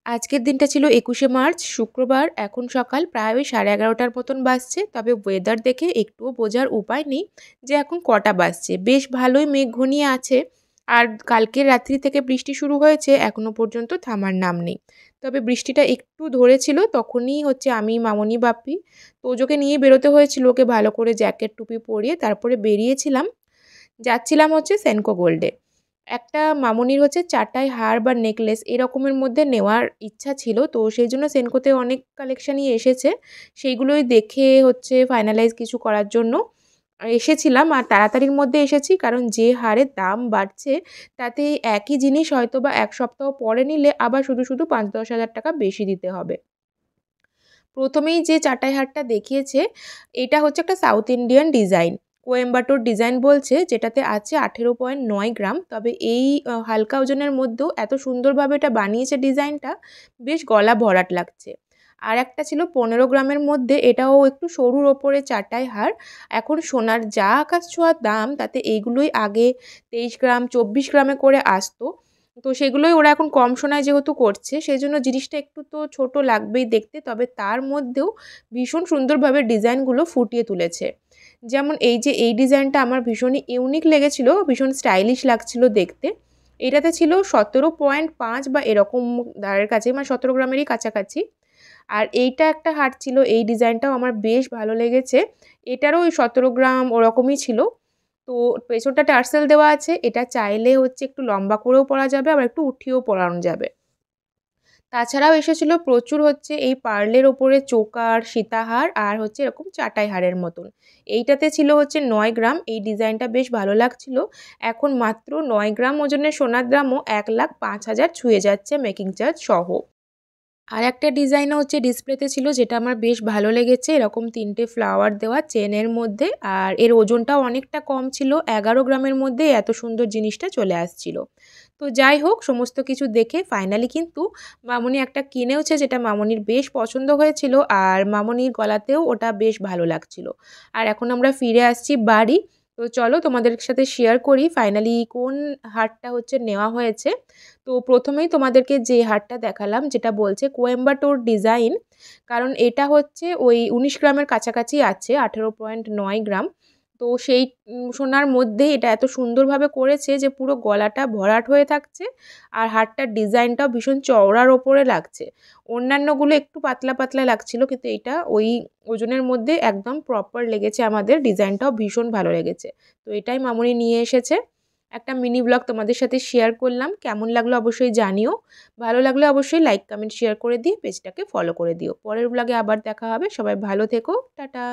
আজকের দিনটা ছিল ২১শে মার্চ শুক্রবার। এখন সকাল প্রায় ওই 11:30টার মতন বাজছে। তবে ওয়েদার দেখে একটুও বোঝার উপায় নেই যে এখন কটা বাজছে। বেশ ভালোই মেঘ ঘনিয়ে আছে। আর কালকের রাত্রি থেকে বৃষ্টি শুরু হয়েছে, এখনো পর্যন্ত থামার নাম নেই। তবে বৃষ্টিটা একটু ধরেছিল, তখনই আমি, মামনি, বাপি তোজোকে নিয়ে বেরোতে হয়েছিল। ওকে ভালো করে জ্যাকেট টুপি পরিয়ে তারপরে বেরিয়েছিলাম। যাচ্ছিলাম সেনকো গোল্ডে। একটা মামনির চাটাই হার বা নেকলেস এরকমের মধ্যে নেওয়ার ইচ্ছা ছিল। তো সেই জন্য সেনকোতে অনেক কালেকশানই এসেছে। সেইগুলোই দেখে ফাইনালাইজ কিছু করার জন্য এসেছিলাম। আর তাড়াতাড়ির মধ্যে এসেছি, কারণ যে হারে দাম বাড়ছে তাতে একই জিনিস হয়তোবা ১ সপ্তাহ পরে নিলে আবার শুধু, শুধু ৫-১০ হাজার টাকা বেশি দিতে হবে। প্রথমেই যে চাটাই হারটা দেখিয়েছে, এটা একটা south Indian design. Coimbatore design বলছে, যেটাতে আছে ১৮.৯ গ্রাম। তবে এই হালকা ওজনের মধ্যেও এত সুন্দরভাবে এটা বানিয়েছে ডিজাইনটা, বেশ গলা ভরাট লাগছে। আর একটা ছিল ১৫ গ্রামের মধ্যে, এটাও একটু সরুর ওপরে চাটাই হার। এখন সোনার যা আকাশ ছোঁয়ার দাম, তাতে এইগুলোই আগে ২৩ গ্রাম ২৪ গ্রামে করে আসতো। তো সেগুলোই ওরা এখন কম সোনায় যেহেতু করছে, সেজন্য জিনিসটা একটু তো ছোট লাগবেই দেখতে। তবে তার মধ্যেও ভীষণ সুন্দরভাবে ডিজাইনগুলো ফুটিয়ে তুলেছে। যেমন এই ডিজাইনটা আমার ভীষণই ইউনিক লেগেছিল, ভীষণ স্টাইলিশ লাগছিল দেখতে। এটাতে ছিল ১৭.৫ বা এরকম ধারের কাছে, মানে ১৭ গ্রামেরই কাছাকাছি। আর এইটা একটা হার ছিল, এই ডিজাইনটাও আমার বেশ ভালো লেগেছে। এটারও ওই ১৭ গ্রাম ওরকমই ছিল। তো পেছনটা টার্সেল দেওয়া আছে। এটা চাইলে একটু লম্বা করেও পরা যাবে, আবার একটু উঠিয়েও পরানো যাবে। তাছাড়াও এসেছিল প্রচুর এই পার্লের ওপরে চোকার, সীতাহার আর এরকম চাটাই হারের মতন। এইটাতে ছিল ৯ গ্রাম। এই ডিজাইনটা বেশ ভালো লাগছিল। এখন মাত্র ৯ গ্রাম ওজনের সোনার দামও ১,০৫,০০০ ছুঁয়ে যাচ্ছে মেকিং চার্জ সহ। আরেকটা ডিজাইনও ডিসপ্লেতে ছিল, যেটা আমার বেশ ভালো লেগেছে। এরকম ৩টে ফ্লাওয়ার দেওয়া চেনের মধ্যে, আর এর ওজনটাও অনেকটা কম ছিল। ১১ গ্রামের মধ্যে এত সুন্দর জিনিসটা চলে আসছিল। তো যাই হোক, সমস্ত কিছু দেখে ফাইনালি কিন্তু মামনি একটা কিনেওছে, যেটা মামনির বেশ পছন্দ হয়েছিল। আর মামনির গলাতেও ওটা বেশ ভালো লাগছিল। আর এখন আমরা ফিরে আসছি বাড়ি। তো চলো তোমাদের সাথে শেয়ার করি ফাইনালি কোন হারটা নেওয়া হয়েছে। তো প্রথমেই তোমাদেরকে যে হারটা দেখালাম, যেটা বলছে কোয়েম্বাটোর ডিজাইন, কারণ এটা ওই ১৯ গ্রামের কাছাকাছি আছে, ১৮.৯ গ্রাম। তো সেই সোনার মধ্যে এটা এত সুন্দরভাবে করেছে যে পুরো গলাটা ভরাট হয়ে থাকছে। আর হারটার ডিজাইনটাও ভীষণ চওড়ার ওপরে লাগছে। অন্যান্যগুলো একটু পাতলা পাতলা লাগছিল, কিন্তু এটা ওই ওজনের মধ্যে একদম প্রপার লেগেছে আমাদের। ডিজাইনটাও ভীষণ ভালো লেগেছে। তো এটাই মামনি নিয়ে এসেছে। একটা মিনি ব্লগ তোমাদের সাথে শেয়ার করলাম। কেমন লাগলো অবশ্যই জানিও। ভালো লাগলে অবশ্যই লাইক, কমেন্ট, শেয়ার করে দিয়ে পেজটাকে ফলো করে দিও। পরের ব্লগে আবার দেখা হবে। সবাই ভালো থেকো। টাটা।